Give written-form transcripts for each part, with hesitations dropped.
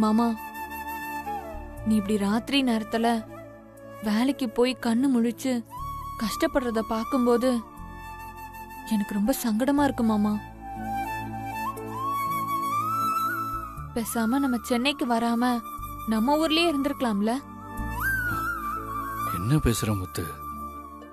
மாமா, நீ இப்படி ராத்திரி நேரத்துல வேலைக்கு போய் கண்ணு முழிச்சு கஷ்டப்படுறத பார்க்கும்போது எனக்கு ரொம்ப சங்கடமா இருக்கு மாமா. பேசாம நம்ம சென்னைக்கு வராம நம்ம ஊர்லயே இருந்திருக்கலாம்ல. என்ன பேசுற முத்து?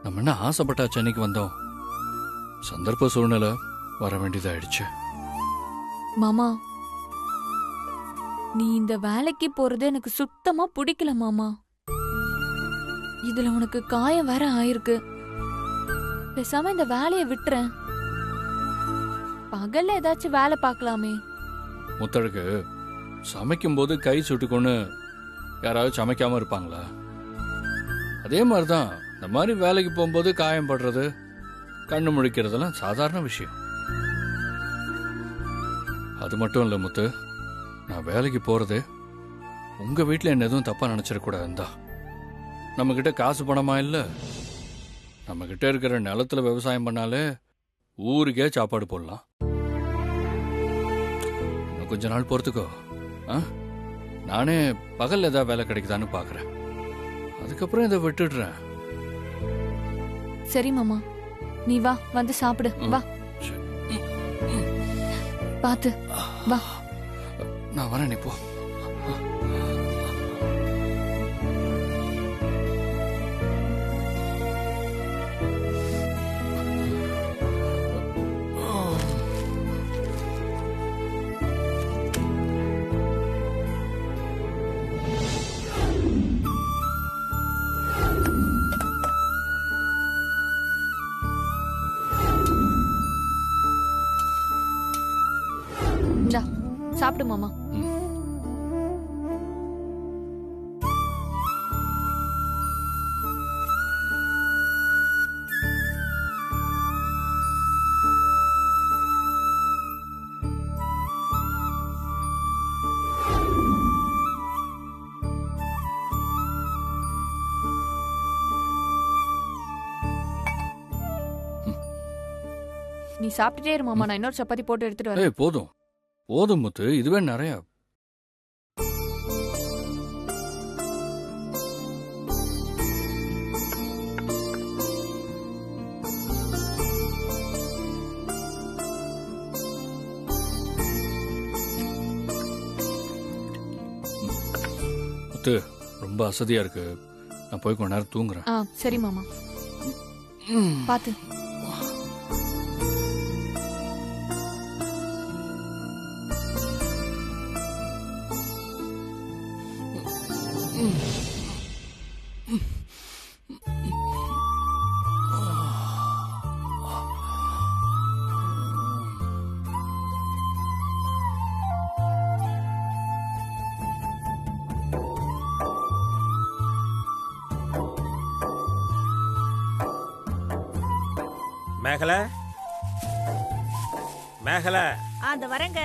நம்ம என்ன ஆசைப்பட்டா சென்னைக்கு வந்தோம்? சந்தர்ப்ப சூழ்நிலை வர வேண்டியதாயிடுச்சு. மாமா, நீ இந்த வேலைக்கு போறது எனக்கு சுத்தமா பிடிக்கல மாமா. இதுல உனக்கு காயம் வேற ஆயிருக்கு. பேசாம இந்த வேலையை விட்டுறேன். பகல்ல ஏதாச்சும் வேலை பார்க்கலாமே. முத்தழகு, சமைக்கும் போது கை சுட்டுக்கொண்டு யாராவது சமைக்காம இருப்பாங்களா? அதே மாதிரிதான் இந்த மாதிரி வேலைக்கு போகும்போது காயம் படுறது, கண்ணு முழிக்கிறதெல்லாம் சாதாரண விஷயம். அது மட்டும் இல்ல முத்து, நான் வேலைக்கு போறது உங்க வீட்டுல என்ன எதுவும் தப்பா நினைச்சிடக்கூடாதுந்தா. நம்ம கிட்ட காசு பணமா இல்ல, நம்ம கிட்ட இருக்கிற நிலத்துல விவசாயம் பண்ணாலே ஊருக்கே சாப்பாடு போடலாம். இன்னும் கொஞ்ச நாள் பொறுத்துக்கோ. நானே பகல் ஏதாவது வேலை கிடைக்குதான்னு பாக்குறேன். அதுக்கப்புறம் இதை விட்டுடுறேன். சரி மாமா, நீ வா, வந்து சாப்பிடு. வா, பாத்து வா. நான் வரேன், நீ போ. சாப்பிடு மாமா. நீ சாப்பிட்டுட்டே இரு மாமா, நான் இன்னொரு சப்பாத்தி போட்டு எடுத்துட்டு வரேன். போதும் போதும் முத்து, இதுவே நிறைய. முத்து, ரொம்ப அசதியா இருக்கு, நான் போய் கொஞ்ச நேரம் தூங்குறேன். சரி மாமா, பாத்து. மேகலை, மேகலை. அந்த வரேங்க.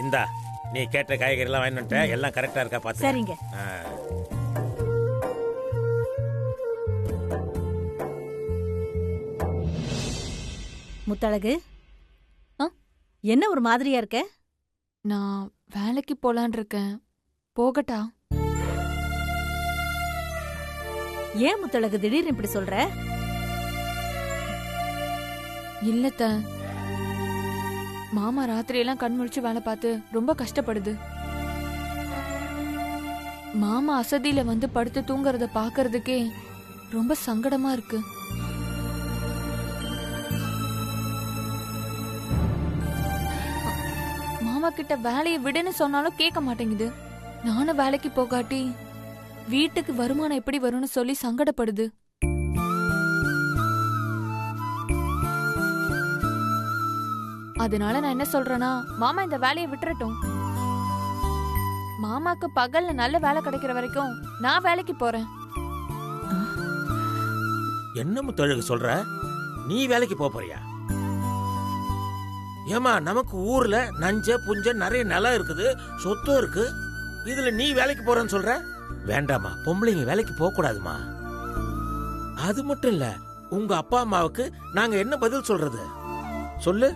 இந்தா, நீ கேட்ட காய்கறி எல்லாம் வாங்கிட்டு எல்லாம் கரெக்டா இருக்கா பாத்து. சரிங்க. முத்தழகு, என்ன ஒரு மாதிரியா இருக்க? நான் வேலைக்கு போலான் இருக்கேன், போகட்டா? ஏன் முத்தழகு திடீர்னு இப்படி சொல்ற? இல்லத்த, மாமா ராத்திரியெல்லாம் கண் முழிச்சு வேலை பார்த்து ரொம்ப கஷ்டப்படுது. மாமா அசதியில வந்து படுத்து தூங்குறத பாக்குறதுக்கே ரொம்ப சங்கடமா இருக்கு. மாமா கிட்ட வேலையை விடுன்னு சொன்னாலும் கேட்க மாட்டேங்குது. நானும் வேலைக்கு போகாட்டி வீட்டுக்கு வருமானம் எப்படி வரும்னு சொல்லி சங்கடப்படுது. அதனால நான் என்ன சொல்றேன்னா, மாமா இந்த வேலையை விட்டுறட்டும். மாமாக்கு பகல்ல நல்ல வேலை கிடைக்கிற வரைக்கும் நான் வேலைக்கு போறேன். என்ன முத்தழகு சொல்ற? நீ வேலைக்கு போறியா? ஏமா, நமக்கு ஊர்ல நஞ்ச புஞ்ச நிறைய நிலம் இருக்குது, சொத்தும் இருக்கு. இதுல நீ வேலைக்கு போறன்னு சொல்ற? வேண்டாமா, பொம்பளைங்க வேலைக்கு போக கூடாதுமா. அது மட்டும் இல்ல, உங்க அப்பா அம்மாவுக்கு நாங்க என்ன பதில் சொல்றது? சொல்லு.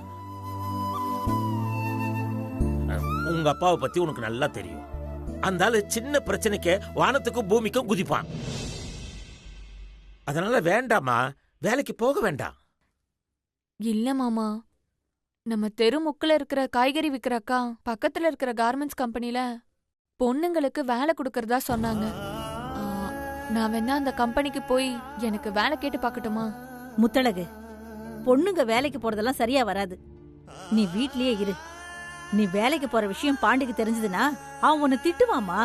உங்க அப்பாவை பத்தி உனக்கு நல்லா தெரியும். அந்த ஆளு சின்ன பிரச்சனைக்கு வானத்துக்கும் பூமிக்கும் குதிப்பான். அதனால வேண்டாமா, வேலைக்கு போக வேண்டாம். இல்ல மாமா, நம்ம தெருமுக்குல இருக்கிற காய்கறி விக்கிற அக்கா பக்கத்துல இருக்கிற கார்மெண்ட்ஸ் கம்பெனில பொண்ணுங்களுக்கு வேலை கொடுக்கறதா சொன்னாங்க. நான் வேணா அந்த கம்பெனிக்கு போய் எனக்கு வேலை கேட்டு பார்க்கட்டுமா? முத்தழகு, பொண்ணுங்க வேலைக்கு போறதெல்லாம் சரியா வராது. நீ வீட்லயே இரு. நீ வேலைக்கு போற விஷயம் பாண்டிக்கு தெரிஞ்சதுன்னா அவன் உன்னை திட்டுவாமா.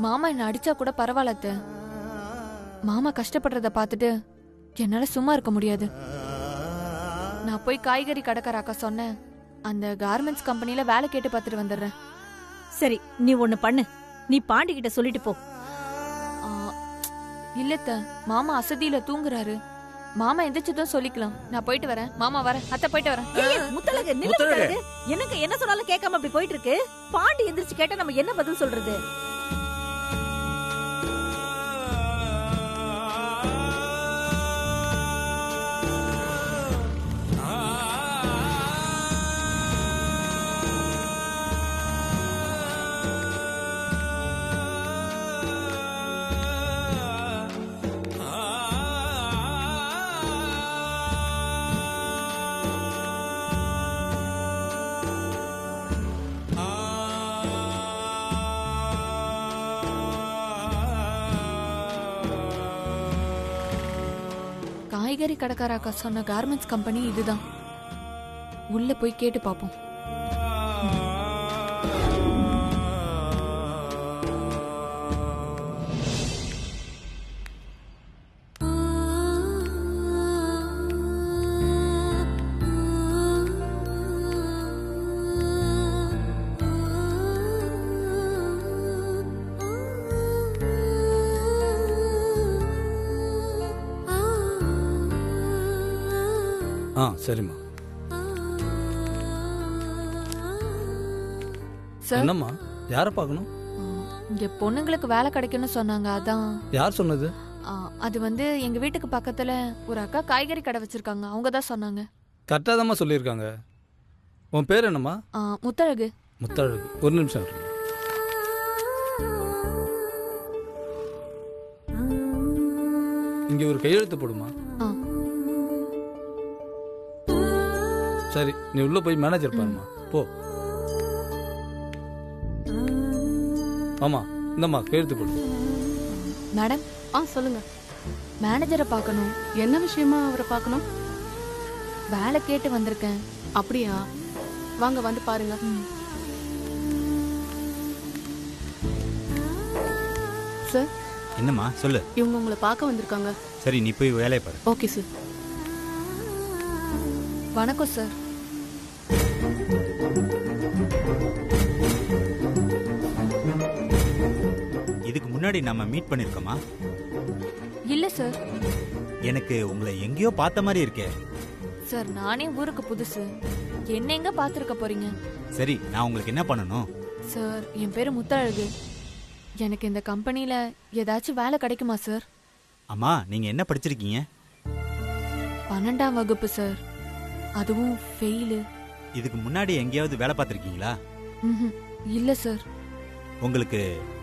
மாமா என்ன அடிச்சா கூட பரவாயில்ல. மாமா கஷ்டப்படுறத பார்த்துட்டு என்னால சும்மா இருக்க முடியாது. நான் போய் காய்கறி கடைக்கார அக்கா சொன்னேன், அந்த கார்மெண்ட்ஸ் கம்பெனில வேலை கேட்டு பார்த்துட்டு வந்துடுறேன். சரி, நீ ஒண்ணு பண்ணு. நீ பாண்டி கிட்ட சொல்லிட்டு போ. இல்லத்த, மாமா அசதியில தூங்குறாரு. மாமா எந்திரிச்சதும் சொல்லிக்கலாம். நான் போயிட்டு வரேன். மாமா வரேன். அத்தை போயிட்டு வரேன். முத்தழகு, நில்லு முத்தழகு. எனக்கு என்ன சொன்னாலும் கேட்காம அப்படி போயிட்டு இருக்கு. பாண்டி எந்திரிச்சு கேட்டா நம்ம என்ன பதில் சொல்றது? காய்கறி கடைக்கார அக்கா சொன்ன கார்மெண்ட்ஸ் கம்பெனி இதுதான். உள்ள போய் கேட்டு பாப்போம். சரிம்மா. சார், என்னம்மா, யாரை பார்க்கணும்? இங்க பொண்ணுங்களுக்கு வேலை கிடைக்கும்னு சொன்னாங்க. அதான். யார் சொன்னது? அது வந்து எங்க வீட்டுக்கு பக்கத்துல ஒரு அக்கா காய்கறி கடை வச்சிருக்காங்க. அவங்க தான் சொன்னாங்க. கரெக்டாக தாம்மா சொல்லியிருக்காங்க. உன் பேர் என்னம்மா? முத்தழகு. முத்தழகு, ஒரு நிமிஷம் இருக்கு. இங்கே ஒரு கையெழுத்து போடுமா? சரி, நீ உள்ள போய் மேனேஜர் பாருமா. போ. ஆமா, இந்தம்மா கையெழுத்து போடு. மேடம். சொல்லுங்க. மேனேஜரை பார்க்கணும். என்ன விஷயமா அவரை பார்க்கணும்? வேலை கேட்டு வந்திருக்கேன். அப்படியா? வாங்க, வந்து பாருங்க. சார். என்னம்மா, சொல்லு. இவங்க உங்களை பார்க்க வந்திருக்காங்க. சரி, நீ போய் வேலையை பாரு. Okay sir. வணக்கம் சார். இதுக்கு முன்னாடி நம்ம மீட் பண்ணிருக்கோமா? இல்ல சார். எனக்கு உங்களை எங்கேயோ பார்த்த மாதிரி இருக்கே. சார், நானே ஊருக்கு புதுசு. என்ன எங்க பாத்துருக்க போறீங்க? சரி, நான் உங்களுக்கு என்ன பண்ணணும்? சார், என் பேரு முத்தழகு. எனக்கு இந்த கம்பெனில ஏதாச்சும் வேலை கிடைக்குமா சார்? அம்மா, நீங்க என்ன படிச்சிருக்கீங்க? 12ஆம் வகுப்பு சார். அதுவும் ஃபெயிலு. இதுக்கு முன்னாடி எங்கேயாவது வேலை பார்த்திருக்கீங்களா? இல்ல சார். உங்களுக்கு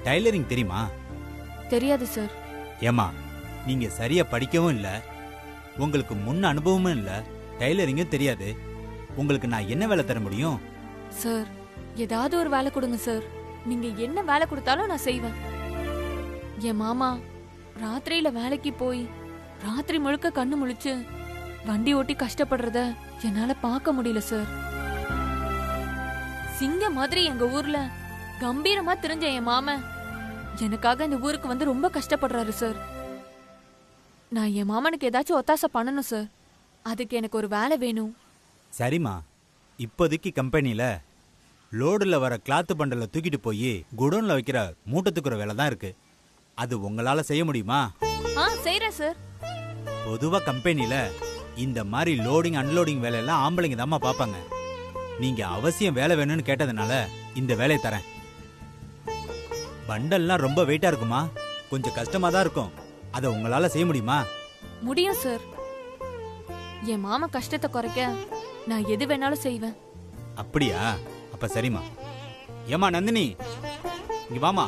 டைலரிங் தெரியுமா? தெரியாது சார். ஏமா, நீங்க சரியா படிக்கவும் இல்ல, உங்களுக்கு முன்ன அனுபவமும் இல்ல, டைலரிங்கும் தெரியாது. உங்களுக்கு நான் என்ன வேலை தர முடியும்? சார், ஏதாவது ஒரு வேலை கொடுங்க சார். நீங்க என்ன வேலை கொடுத்தாலும் நான் செய்வேன். என் மாமா ராத்திரியில வேலைக்கு போய் ராத்திரி முழுக்க கண்ணு முழிச்சு வண்டி ஓட்டி கஷ்டப்படுறத என்னால பார்க்க முடியல சார். சிங்க மாதிரி எங்க ஊர்ல கம்பீரமா தெரிஞ்ச என் மாமன் எனக்காக இந்த ஊருக்கு வந்து ரொம்ப கஷ்டப்படுறாரு சார். நான் என் மாமனுக்கு ஏதாச்சும் ஒத்தாசை பண்ணணும் சார். அதுக்கு எனக்கு ஒரு வேலை வேணும். சரிம்மா, இப்போதைக்கு கம்பெனியில லோடுல வர கிளாத்து பண்டலை தூக்கிட்டு போய் குடோன்ல வைக்கிற மூட்டை தூக்குற வேலை தான் இருக்கு. அது உங்களால செய்ய முடியுமா? செய்றேன் சார். பொதுவா கம்பெனியில இந்த மாதிரி லோடிங் அன்லோடிங் வேலையெல்லாம் ஆம்பளைங்க தாம்மா பார்ப்பாங்க. நீங்க அவசியம் வேலை வேணும்னு கேட்டதுனால இந்த வேலையை தரேன். பண்டல்லாம் ரொம்ப வெயிட்டா இருக்குமா, கொஞ்சம் கஷ்டமா தான் இருக்கும். அதை உங்களால செய்ய முடியுமா? முடியும் சார். என் மாமா கஷ்டத்தை குறைக்க நான் எது வேணாலும் செய்வேன். அப்படியா? அப்ப சரிம்மா. ஏமா நந்தினி, இங்க வாமா.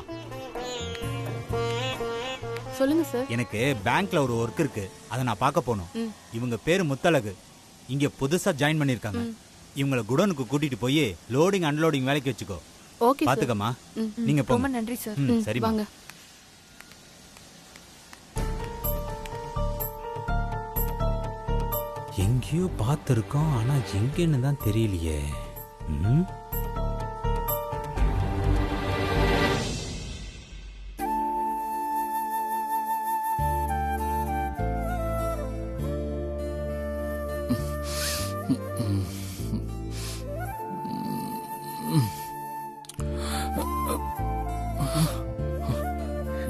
சொல்லுங்க சார். எனக்கு பேங்க்ல ஒரு ஒர்க் இருக்கு, அதை நான் பார்க்க போகணும். ம். இவங்க பேரு முத்தழகு, இங்க புதுசா ஜாயின் பண்ணிருக்காங்க. இவங்கள குடோனுக்கு கூட்டிட்டு போய் லோடிங் அன்லோடிங் வேலைக்கு வச்சுக்கோ. Okay sir. பாத்துக்கம்மா. ம். நீங்க ரொம்ப போங்க. நன்றி சார். ம், சரிம்மா. வாங்க. எங்கேயோ பார்த்துருக்கோம், ஆனா எங்கன்னு தான் தெரியலையே. ம்?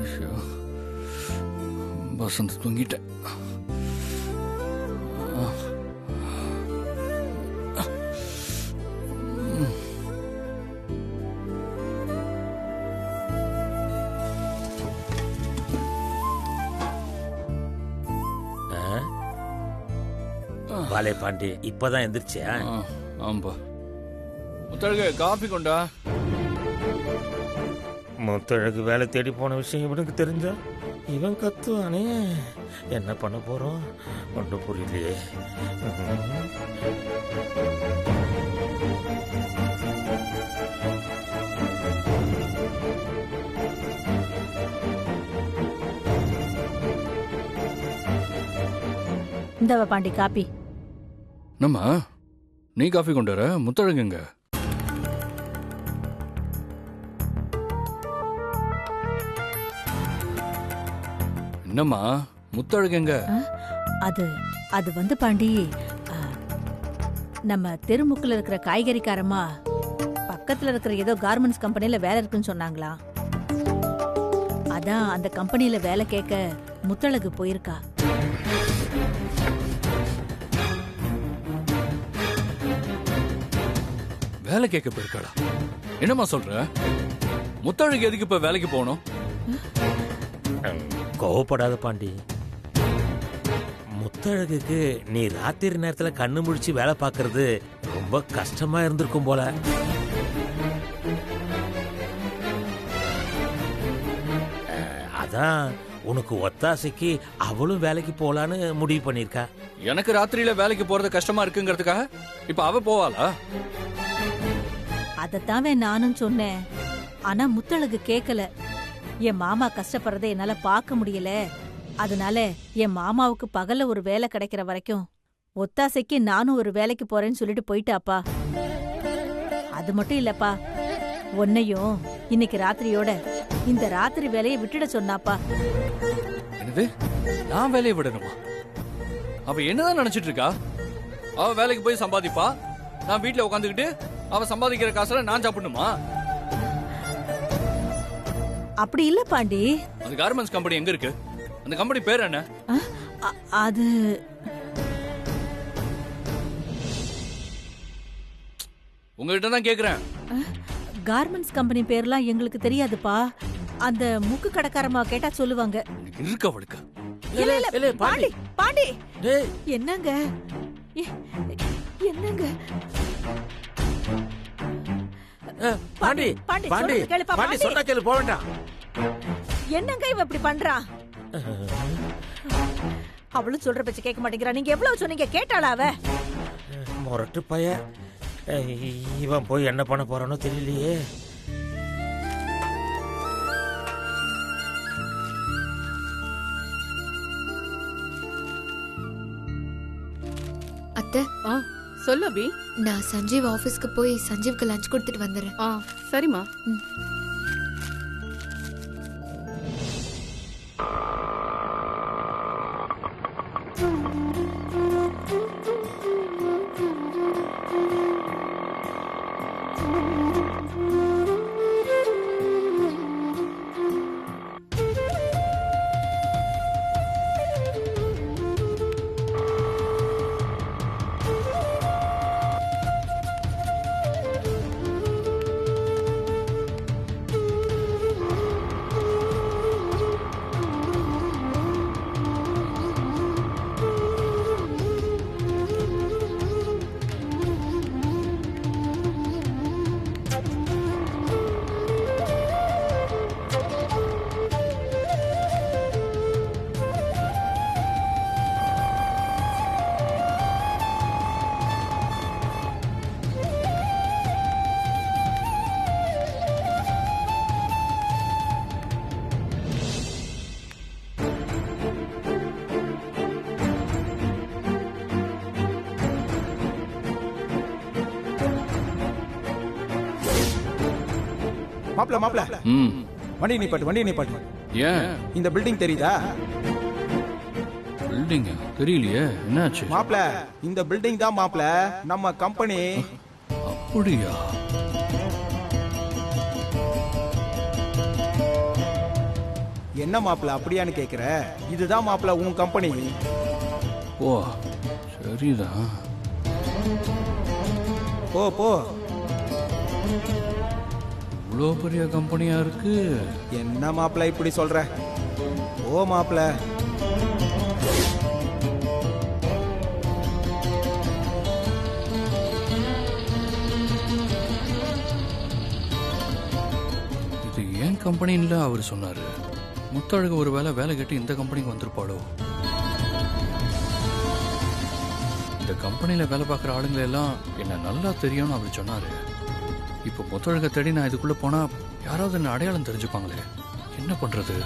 ஐயோ, வசந்த் தூங்கிட்டேன். வாலே பாண்டி இப்பதான் எந்திரிச்சியா? ஆம்பா. முத்தழகு காஃபி கொண்டா. முத்தழகு வேலை தேடி போன விஷயம் இவனுக்கு தெரிஞ்சா இவன் கத்துவானே. என்ன பண்ண போறோம் ஒன்றும் புரியலையே. இந்தவ பாண்டி காப்பி. என்னம்மா நீ காஃபி கொண்டு வர? முத்தழகுங்க? என்னம்மா முத்தழகுங்க? அது அது வந்து பாண்டி, ஆ, நம்ம தெருமுக்குல இருக்கிற காய்கறிக்காரமா பக்கத்துல இருக்கிற ஏதோ கார்மெண்ட்ஸ் கம்பெனில வேலை இருக்குன்னு சொன்னாங்களா. அதான் அந்த கம்பெனில வேலை கேட்க முத்தழகு போயிருக்கா. வேலை கேட்க போயிருக்காளா? என்னம்மா சொல்ற? முத்தழகு எதுக்கு இப்ப வேலைக்கு போகணும்? கோவப்படாத பாண்டி. முத்தழகுக்கு நீ ராத்திரி நேரத்துல கண்ணு முழிச்சு வேலை பார்க்கறது ரொம்ப கஷ்டமா இருந்திருக்கும் போல. அதான் உனக்கு ஒத்தாசைக்கு அவளும் வேலைக்கு போலான்னு முடிவு பண்ணிருக்கா. எனக்கு ராத்திரியில வேலைக்கு போறது கஷ்டமா இருக்குங்கிறதுக்காக இப்ப அவ போவாளா? அதத்தாவே நானும் சொன்னேன். ஆனா முத்தழகு கேட்கல. என் மாமா கஷ்டப்படுறதை என்னால பார்க்க முடியல, அதனால என் மாமாவுக்கு பகல்ல ஒரு வேலை கிடைக்கிற வரைக்கும் ஒத்தாசைக்கு நானும் ஒரு வேலைக்கு போறேன்னு சொல்லிட்டு போயிட்டாப்பா. அது மட்டும் இல்லப்பா, உன்னையும் இன்னைக்கு ராத்திரியோட இந்த ராத்திரி வேலையை விட்டுட சொன்னாப்பா. என்னது? நான் வேலையை விடணுமா? அவ என்னதான் நினைச்சிட்டு இருக்கா? அவ வேலைக்கு போய் சம்பாதிப்பா, நான் வீட்டுல உட்காந்துக்கிட்டு அவ சம்பாதிக்கிற காசுல நான் சாப்பிடணுமா? அப்படி இல்ல பாண்டி. அந்த கார்மெண்ட்ஸ் கம்பெனி எங்க இருக்கு? அந்த கம்பெனி பேர் என்ன? அது உங்ககிட்ட தான் கேக்குறேன். கார்மெண்ட்ஸ் கம்பெனி பேர்லாம் எங்களுக்கு தெரியாதுப்பா. அந்த முக்கு கடைக்காரமா கேட்டா சொல்லுவாங்க. இருக்க அவளுக்கு. இல்ல, இல்ல, இல்ல, பாண்டி பாண்டி டேய், என்னங்க என்னங்க பாண்டி பாண்டி, பாண்டி சொல்றது கேளுப்பா, பாண்டி பாண்டி. சொன்னா கேளு, போக வேண்டாம். என்னங்க இவ இப்படி பண்றா? அவளும் சொல்ற பேச்ச கேட்க மாட்டேங்கிறா. நீங்க எவ்வளவு சொன்னீங்க, கேட்டாளா அவ? முரட்டு பைய. இவன் போய் என்ன பண்ண போறானோ தெரியலையே. அத்தை, சொல்லு அபி. நான் சஞ்சீவ் ஆபீஸ்க்கு போய் சஞ்சீவ்க்கு லஞ்ச் கொடுத்துட்டு வந்துடுறேன். சரிம்மா. மாப்ள மாப்ள ம் வண்டி நிப்பாட்டு ஏன் இந்த பில்டிங் தெரியுதா பில்டிங் தெரியலையே என்னாச்சு மாப்ள இந்த பில்டிங் தான் மாப்ள நம்ம கம்பெனி. அப்படியா? என்ன மாப்ள அப்படியான்னு கேக்குற? இதுதான் மாப்ள உன் கம்பெனி. ஓ சரிதான். போ போ. இவ்வளோ பெரிய கம்பெனியா இருக்கு. என்ன மாப்ள இப்படி சொல்ற? ஓ மாப்ள. இது ஏன் கம்பெனின்னு அவர் சொன்னாரு. முத்தழகு ஒரு வேலை கேட்டு இந்த கம்பெனிக்கு வந்திருப்பாளோ? இந்த கம்பெனியில் வேலை பார்க்குற ஆளுங்களை எல்லாம் என்ன நல்லா தெரியும்னு அவர் சொன்னாரு. இப்போ முத்தழகை தேடி நான் இதுக்குள்ளே போனால் யாராவது என்ன அடையாளம் தெரிஞ்சுப்பாங்களே, என்ன பண்ணுறது?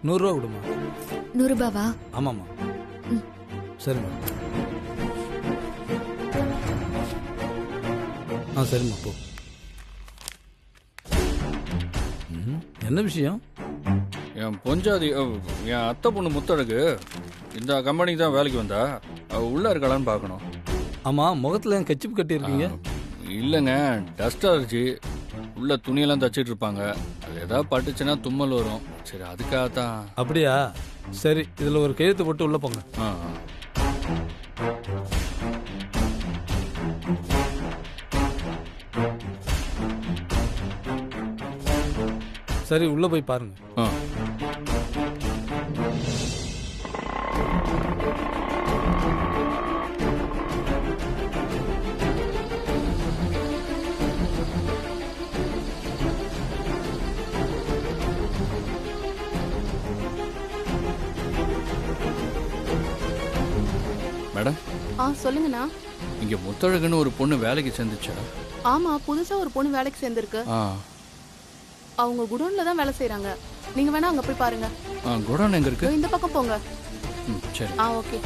₹100 கொடுமா. 100 ரூபாவா? ஆமாம்மா. சரிம்மா. சரிம்மா போ. என்ன விஷயம்? என் பொஞ்சாதி என் அத்தை பொண்ணு முத்தழகு இந்த கம்பெனிக்கு தான் வேலைக்கு வந்தா. அவள் உள்ளே இருக்காளான்னு பார்க்கணும். ஆமாம், முகத்தில் என் கச்சிப்பு கட்டியிருக்கீங்க. இல்லைங்க, டஸ்ட் அலர்ஜி. உள்ள துணியெல்லாம் தச்சிட்டு இருப்பாங்க. அது ஏதாவது பட்டுச்சுன்னா தும்மல் வரும். சரி அதுக்காக தான். அப்படியா? சரி, இதில் ஒரு கையெழுத்து போட்டு உள்ளே போங்க. சரி, உள்ளே போய் பாருங்க. மேடம். சொல்லுங்கண்ணா. இங்க முத்தழகுன்னு ஒரு பொண்ணு வேலைக்கு சேர்ந்துச்சா? ஆமா, புதுசா ஒரு பொண்ணு வேலைக்கு சேர்ந்திருக்கு. அவங்க குடோன்ல தான் வேலை செய்றாங்க. நீங்க வேணா அங்க போய் பாருங்க. குடோன் எங்க இருக்கு? இந்த பக்கம் போங்க. சரி. ஓகே.